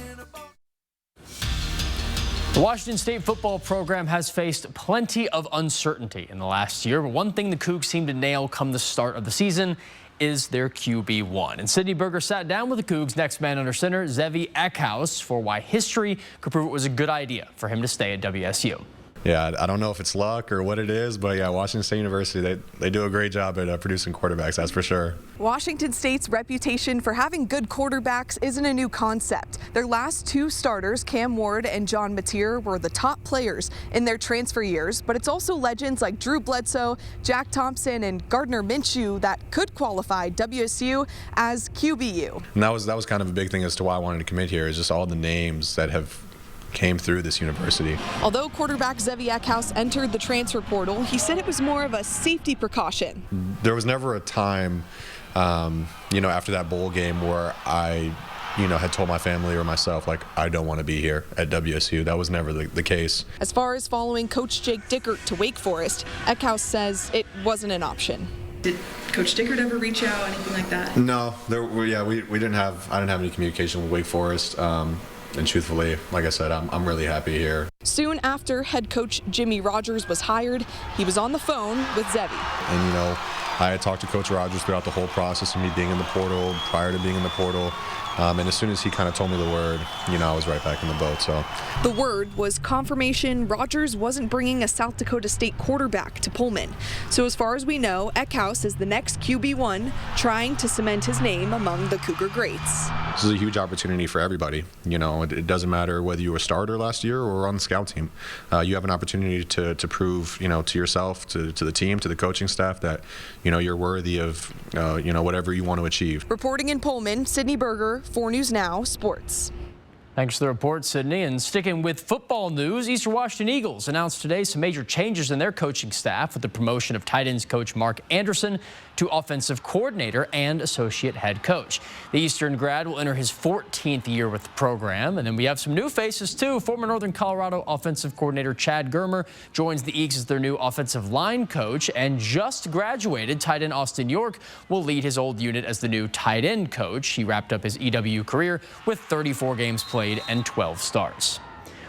The Washington State football program has faced plenty of uncertainty in the last year, but one thing the Cougs seem to nail come the start of the season is their QB1. And Sydney Berger sat down with the Cougs' next man under center, Zevi Eckhouse, for why history could prove it was a good idea for him to stay at WSU. Yeah, I don't know if it's luck or what it is, but yeah, Washington State University, they do a great job at producing quarterbacks, that's for sure. Washington State's reputation for having good quarterbacks isn't a new concept. Their last two starters, Cam Ward and John Mateer, were the top players in their transfer years, but it's also legends like Drew Bledsoe, Jack Thompson, and Gardner Minshew that could qualify WSU as QBU. And that was kind of a big thing as to why I wanted to commit here, is just all the names that have came through this university. Although quarterback Zevi Eckhouse entered the transfer portal, he said it was more of a safety precaution. There was never a time, after that bowl game where I, had told my family or myself, like, I don't want to be here at WSU. That was never the case. As far as following Coach Jake Dickert to Wake Forest, Eckhouse says it wasn't an option. Did Coach Dickert ever reach out, anything like that? No, I didn't have any communication with Wake Forest. And truthfully, like I said, I'm really happy here. Soon after head coach Jimmy Rogers was hired, he was on the phone with Zevi. And, I had talked to Coach Rogers throughout the whole process of me being in the portal, prior to being in the portal. And as soon as he kind of told me the word, I was right back in the boat. So the word was confirmation Rogers wasn't bringing a South Dakota State quarterback to Pullman. So as far as we know, Eckhouse is the next QB1, trying to cement his name among the Cougar greats. This is a huge opportunity for everybody. It doesn't matter whether you were a starter last year or on the scout team. You have an opportunity to prove, to yourself, to the team, to the coaching staff that, you're worthy of, whatever you want to achieve. Reporting in Pullman, Sydney Berger, 4 News Now Sports. Thanks for the report, Sydney. And sticking with football news, Eastern Washington Eagles announced today some major changes in their coaching staff with the promotion of tight ends coach Mark Anderson to offensive coordinator and associate head coach. The Eastern grad will enter his 14th year with the program. And then we have some new faces, too. Former Northern Colorado offensive coordinator Chad Germer joins the Eagles as their new offensive line coach. And just graduated tight end Austin York will lead his old unit as the new tight end coach. He wrapped up his EW career with 34 games played and 12 starts.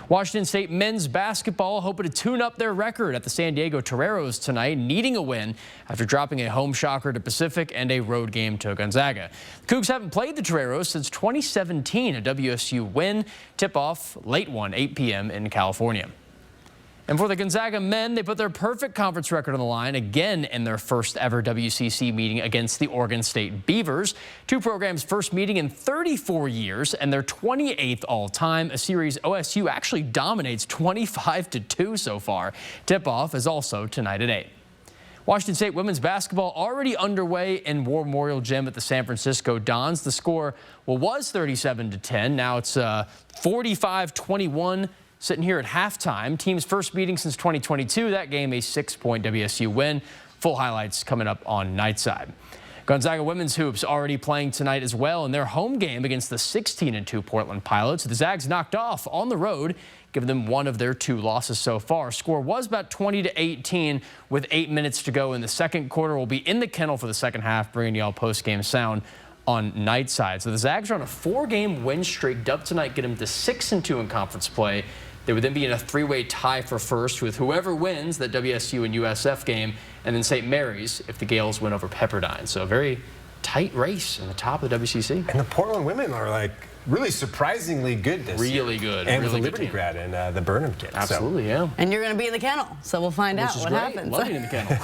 Washington State men's basketball hoping to tune up their record at the San Diego Toreros tonight, needing a win after dropping a home shocker to Pacific and a road game to Gonzaga. The Cougs haven't played the Toreros since 2017, a WSU win. Tip-off late one, 8 p.m. in California. And for the Gonzaga men, they put their perfect conference record on the line again in their first ever WCC meeting against the Oregon State Beavers. Two programs' first meeting in 34 years and their 28th all-time, a series OSU actually dominates 25-2 so far. Tip-off is also tonight at 8. Washington State women's basketball already underway in War Memorial Gym at the San Francisco Dons. The score was 37-10. Now it's 45-21 sitting here at halftime. Team's first meeting since 2022. That game a 6-point WSU win. Full highlights coming up on Nightside. Gonzaga women's hoops already playing tonight as well in their home game against the 16-2 Portland Pilots. The Zags knocked off on the road, giving them one of their 2 losses so far. Score was about 20-18 with 8 minutes to go in the second quarter. We'll be in the kennel for the second half, bringing y'all post-game sound on Nightside. So the Zags are on a 4-game win streak. Dub tonight get them to 6-2 in conference play. They would then be in a 3-way tie for first with whoever wins that WSU and USF game, and then St. Mary's if the Gales win over Pepperdine. So a very tight race in the top of the WCC. And the Portland women are like really surprisingly good this year. Really good. And really with the Liberty grad and the Burnham kid. Absolutely, yeah. And you're going to be in the kennel, so we'll find out what happens. Love being in the kennel.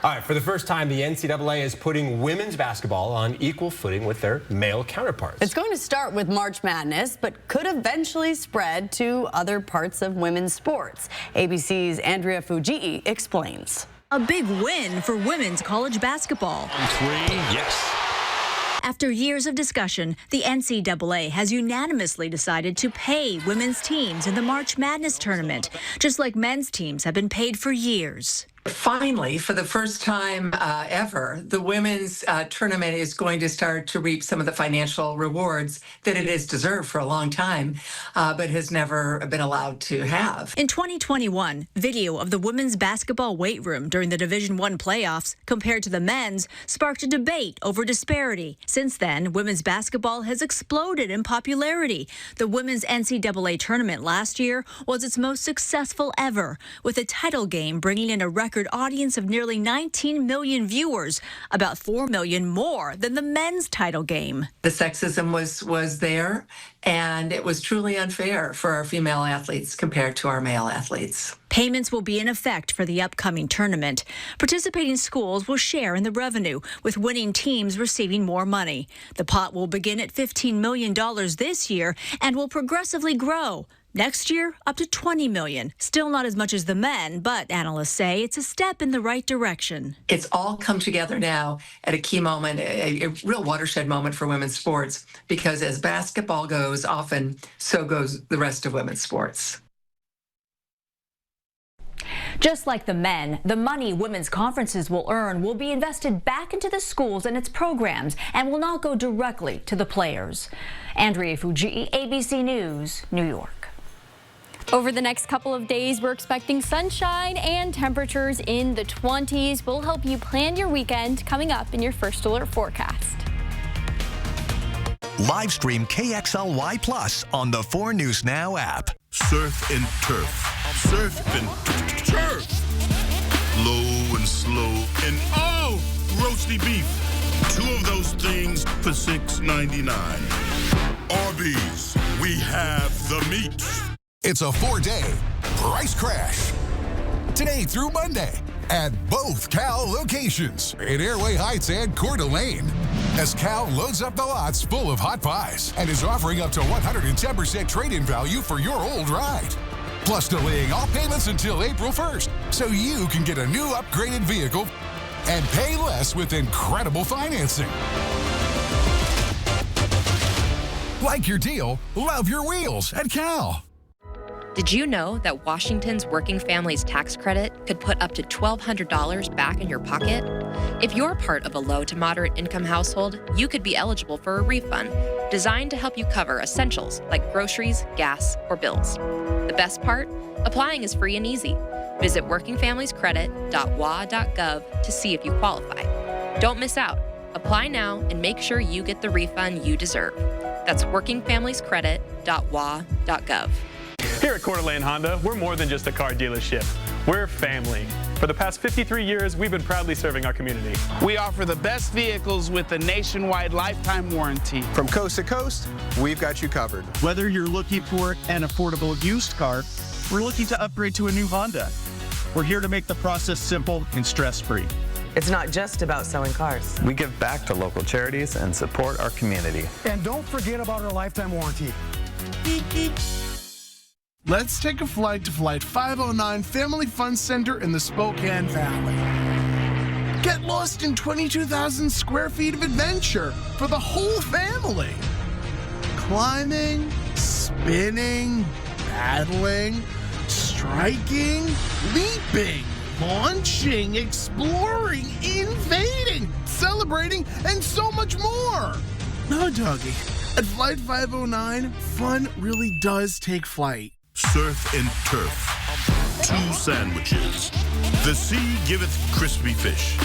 All right, for the first time, the NCAA is putting women's basketball on equal footing with their male counterparts. It's going to start with March Madness, but could eventually spread to other parts of women's sports. ABC's Andrea Fujii explains. A big win for women's college basketball. 3, yes. After years of discussion, the NCAA has unanimously decided to pay women's teams in the March Madness tournament, just like men's teams have been paid for years. Finally, for the first time ever, the women's tournament is going to start to reap some of the financial rewards that it has deserved for a long time, but has never been allowed to have. In 2021, video of the women's basketball weight room during the Division I playoffs compared to the men's sparked a debate over disparity. Since then, women's basketball has exploded in popularity. The women's NCAA tournament last year was its most successful ever, with the title game bringing in a record audience of nearly 19 million viewers, about 4 million more than the men's title game. The sexism was there, and it was truly unfair for our female athletes compared to our male athletes. Payments will be in effect for the upcoming tournament. Participating schools will share in the revenue, with winning teams receiving more money. The pot will begin at $15 million this year and will progressively grow. Next year, up to $20 million. Still not as much as the men, but analysts say it's a step in the right direction. It's all come together now at a key moment, a real watershed moment for women's sports, because as basketball goes, often so goes the rest of women's sports. Just like the men, the money women's conferences will earn will be invested back into the schools and its programs and will not go directly to the players. Andrea Fujii, ABC News, New York. Over the next couple of days, we're expecting sunshine and temperatures in the 20s. We'll help you plan your weekend coming up in your First Alert forecast. Live stream KXLY Plus on the 4 News Now app. Surf and turf. Surf and turf. Low and slow and roasty beef. 2 of those things for $6.99. Arby's, we have the meat. It's a 4-day price crash. Today through Monday at both Cal locations in Airway Heights and Coeur d'Alene. As Cal loads up the lots full of hot pies and is offering up to 110% trade-in value for your old ride. Plus delaying all payments until April 1st so you can get a new upgraded vehicle and pay less with incredible financing. Like your deal, love your wheels at Cal. Did you know that Washington's Working Families Tax Credit could put up to $1,200 back in your pocket? If you're part of a low to moderate income household, you could be eligible for a refund designed to help you cover essentials like groceries, gas, or bills. The best part? Applying is free and easy. Visit workingfamiliescredit.wa.gov to see if you qualify. Don't miss out. Apply now and make sure you get the refund you deserve. That's workingfamiliescredit.wa.gov. Here at Coeur d'Alene Honda, we're more than just a car dealership. We're family. For the past 53 years, we've been proudly serving our community. We offer the best vehicles with a nationwide lifetime warranty. From coast to coast, we've got you covered. Whether you're looking for an affordable used car, we're looking to upgrade to a new Honda. We're here to make the process simple and stress-free. It's not just about selling cars. We give back to local charities and support our community. And don't forget about our lifetime warranty. Beep, beep. Let's take a flight to Flight 509 Family Fun Center in the Spokane Valley. Get lost in 22,000 square feet of adventure for the whole family. Climbing, spinning, paddling, striking, leaping, launching, exploring, invading, celebrating, and so much more. No, doggy. At Flight 509, fun really does take flight. Surf and turf. 2 sandwiches. The sea giveth crispy fish.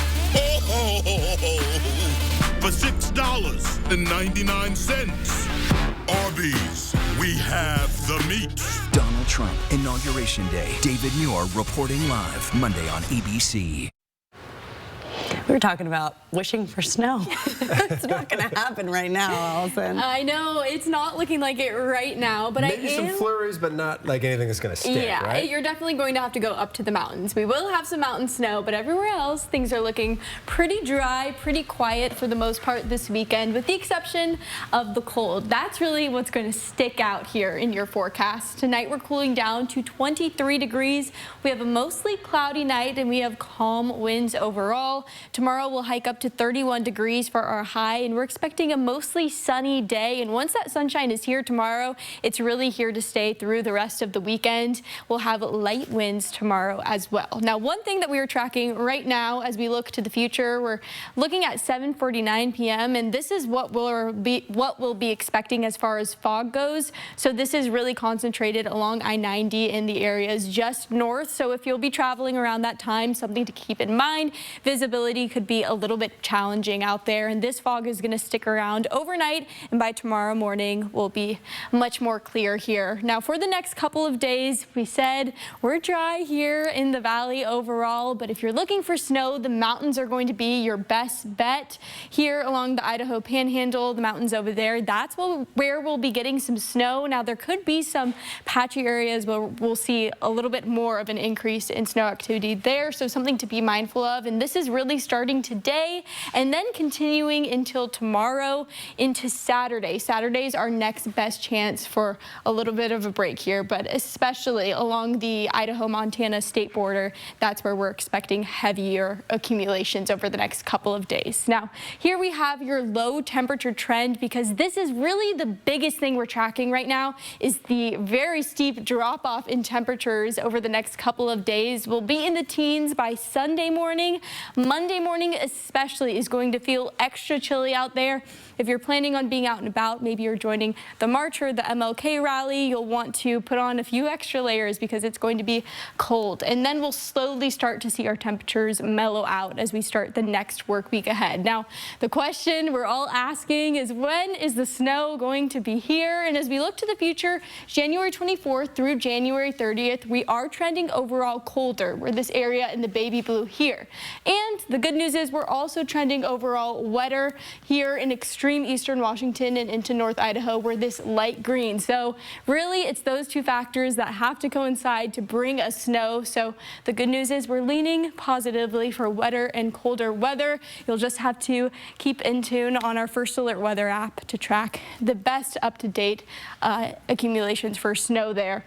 For $6.99. Arby's, we have the meat. Donald Trump, Inauguration Day. David Muir reporting live Monday on ABC. We were talking about wishing for snow. It's not going to happen right now, Allison. I know, it's not looking like it right now, but maybe some flurries, but not like anything that's going to stick, yeah, right? You're definitely going to have to go up to the mountains. We will have some mountain snow, but everywhere else, things are looking pretty dry, pretty quiet for the most part this weekend, with the exception of the cold. That's really what's going to stick out here in your forecast. Tonight, we're cooling down to 23 degrees. We have a mostly cloudy night, and we have calm winds overall. Tomorrow, we'll hike up to 31 degrees for our high, and we're expecting a mostly sunny day. And once that sunshine is here tomorrow, it's really here to stay through the rest of the weekend. We'll have light winds tomorrow as well. Now, one thing that we are tracking right now as we look to the future, we're looking at 7:49 p.m. and this is what we'll be expecting as far as fog goes. So this is really concentrated along I-90 in the areas just north. So if you'll be traveling around that time, something to keep in mind, visibility could be a little bit challenging out there, and this fog is going to stick around overnight, and by tomorrow morning will be much more clear here. Now, for the next couple of days, we said we're dry here in the valley overall, but if you're looking for snow, the mountains are going to be your best bet. Here along the Idaho Panhandle, the mountains over there, that's where we'll be getting some snow. Now, there could be some patchy areas where we'll see a little bit more of an increase in snow activity there, so something to be mindful of. And this is really starting today and then continuing until tomorrow into Saturday. Saturday's our next best chance for a little bit of a break here, but especially along the Idaho-Montana state border, that's where we're expecting heavier accumulations over the next couple of days. Now, here we have your low temperature trend, because this is really the biggest thing we're tracking right now is the very steep drop off in temperatures over the next couple of days. We'll be in the teens by Sunday morning. Monday morning especially is going to feel extra chilly out there. If you're planning on being out and about, maybe you're joining the march or the MLK rally, you'll want to put on a few extra layers because it's going to be cold. And then we'll slowly start to see our temperatures mellow out as we start the next work week ahead. Now, the question we're all asking is, when is the snow going to be here? And as we look to the future, January 24th through January 30th, we are trending overall colder. We're this area in the baby blue here. And the good news is we're also trending overall wetter here in extreme eastern Washington and into North Idaho. We're this light green. So really, it's those two factors that have to coincide to bring us snow. So the good news is we're leaning positively for wetter and colder weather. You'll just have to keep in tune on our First Alert Weather app to track the best up-to-date accumulations for snow there.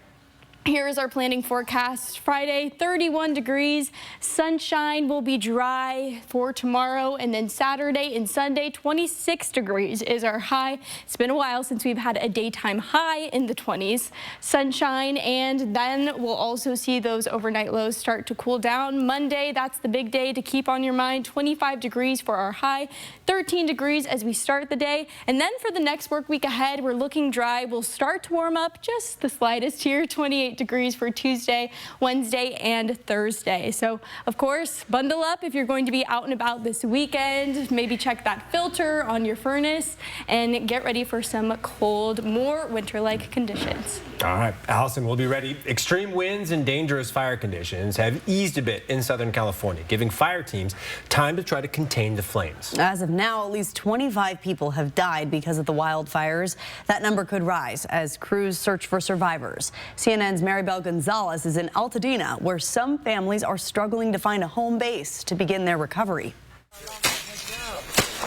Here is our planning forecast. Friday, 31 degrees. Sunshine will be dry for tomorrow. And then Saturday and Sunday, 26 degrees is our high. It's been a while since we've had a daytime high in the 20s. Sunshine, and then we'll also see those overnight lows start to cool down. Monday, that's the big day to keep on your mind. 25 degrees for our high, 13 degrees as we start the day. And then for the next work week ahead, we're looking dry. We'll start to warm up just the slightest here, 28 degrees for Tuesday, Wednesday, and Thursday. So, of course, bundle up if you're going to be out and about this weekend. Maybe check that filter on your furnace and get ready for some cold, more winter-like conditions. All right, Allison, we'll be ready. Extreme winds and dangerous fire conditions have eased a bit in Southern California, giving fire teams time to try to contain the flames. As of now, at least 25 people have died because of the wildfires. That number could rise as crews search for survivors. CNN's Maribel Gonzalez is in Altadena, where some families are struggling to find a home base to begin their recovery.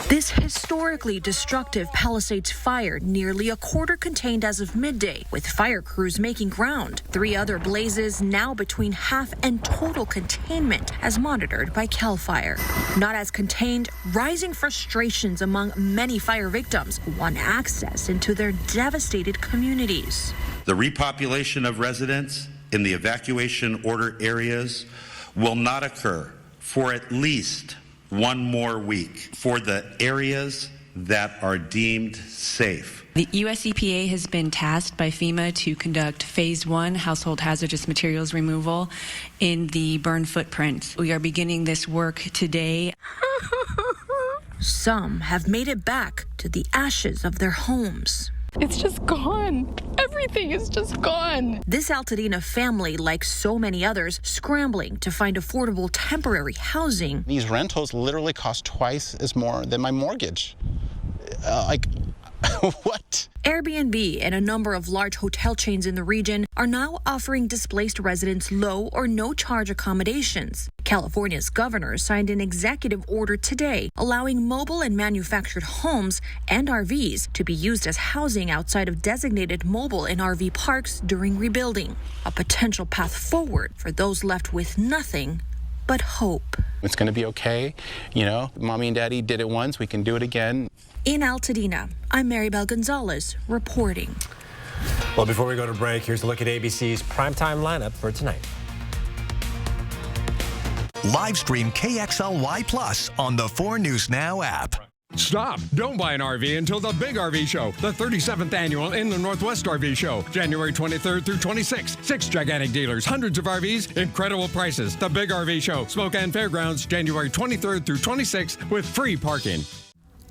This historically destructive Palisades fire, nearly a quarter contained as of midday, with fire crews making ground. 3 other blazes now between half and total containment, as monitored by CAL FIRE. Not as contained, rising frustrations among many fire victims who want access into their devastated communities. The repopulation of residents in the evacuation order areas will not occur for at least 1 more week for the areas that are deemed safe. The U.S. EPA has been tasked by FEMA to conduct Phase 1 household hazardous materials removal in the burn footprint. We are beginning this work today. Some have made it back to the ashes of their homes. It's just gone. Everything is just gone. This Altadena family, like so many others, scrambling to find affordable temporary housing. These rentals literally cost twice as more than my mortgage. What? Airbnb and a number of large hotel chains in the region are now offering displaced residents low or no charge accommodations. California's governor signed an executive order today allowing mobile and manufactured homes and RVs to be used as housing outside of designated mobile and RV parks during rebuilding. A potential path forward for those left with nothing but hope. It's going to be okay. You know, mommy and daddy did it once. We can do it again. In Altadena, I'm Maribel Gonzalez reporting. Well, before we go to break, here's a look at ABC's primetime lineup for tonight. Live stream KXLY Plus on the 4 News Now app. Stop! Don't buy an RV until the Big RV Show, the 37th annual in the Northwest RV Show, January 23rd through 26th. 6 gigantic dealers, hundreds of RVs, incredible prices. The Big RV Show, Spokane Fairgrounds, January 23rd through 26th with free parking.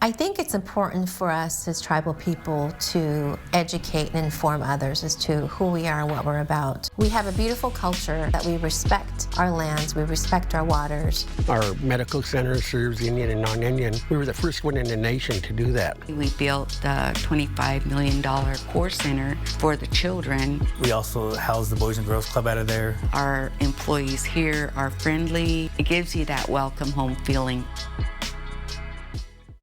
I think it's important for us as tribal people to educate and inform others as to who we are and what we're about. We have a beautiful culture that we respect our lands, we respect our waters. Our medical center serves Indian and non-Indian. We were the first one in the nation to do that. We built a $25 million core center for the children. We also house the Boys and Girls Club out of there. Our employees here are friendly. It gives you that welcome home feeling.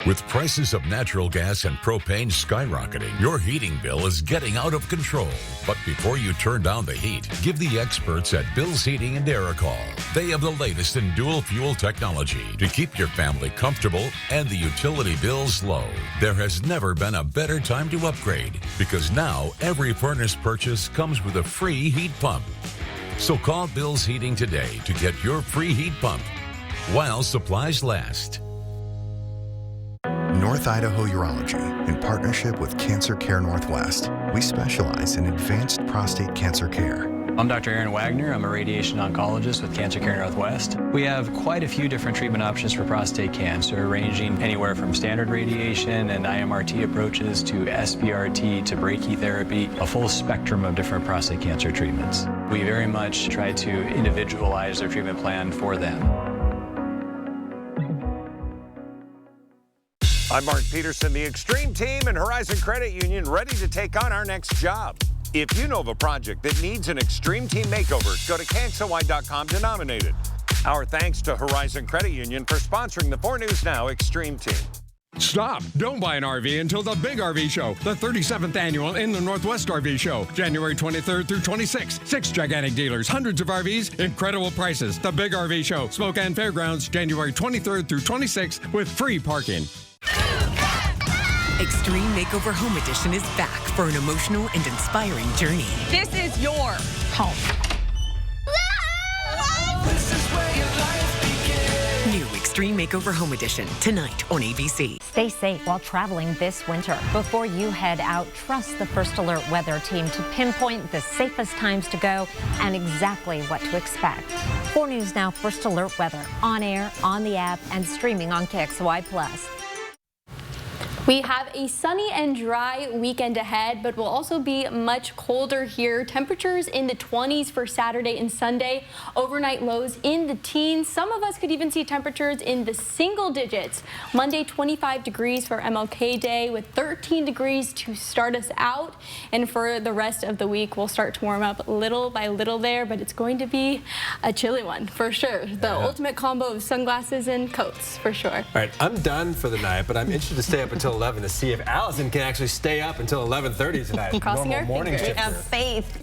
With prices of natural gas and propane skyrocketing, your heating bill is getting out of control. But before you turn down the heat, give the experts at Bill's Heating and Air a call. They have the latest in dual fuel technology to keep your family comfortable and the utility bills low. There has never been a better time to upgrade because now every furnace purchase comes with a free heat pump. So call Bill's Heating today to get your free heat pump while supplies last. North Idaho Urology, in partnership with Cancer Care Northwest, we specialize in advanced prostate cancer care. I'm Dr. Aaron Wagner. I'm a radiation oncologist with Cancer Care Northwest. We have quite a few different treatment options for prostate cancer, ranging anywhere from standard radiation and IMRT approaches to SBRT to brachytherapy, a full spectrum of different prostate cancer treatments. We very much try to individualize their treatment plan for them. I'm Mark Peterson, the Extreme Team and Horizon Credit Union, ready to take on our next job. If you know of a project that needs an Extreme Team makeover, go to KXLY.com to nominate it. Our thanks to Horizon Credit Union for sponsoring the 4 News Now Extreme Team. Stop! Don't buy an RV until the Big RV Show, the 37th annual in the Northwest RV Show, January 23rd through 26th. 6 gigantic dealers, hundreds of RVs, incredible prices. The Big RV Show, Spokane Fairgrounds, January 23rd through 26th with free parking. Extreme Makeover Home Edition is back for an emotional and inspiring journey. This is your home. New Extreme Makeover Home Edition, tonight on ABC. Stay safe while traveling this winter. Before you head out, trust the First Alert weather team to pinpoint the safest times to go and exactly what to expect. 4 News Now First Alert weather, on air, on the app, and streaming on KXLY+. We have a sunny and dry weekend ahead, but will also be much colder here. Temperatures in the 20s for Saturday and Sunday. Overnight lows in the teens. Some of us could even see temperatures in the single digits. Monday, 25 degrees for MLK Day with 13 degrees to start us out. And for the rest of the week, we'll start to warm up little by little there, but it's going to be a chilly one for sure. The ultimate combo of sunglasses and coats for sure. All right, I'm done for the night, but I'm interested to stay up until 11 to see if Allison can actually stay up until 11:30 tonight. Crossing our fingers. Morning shift. We have faith.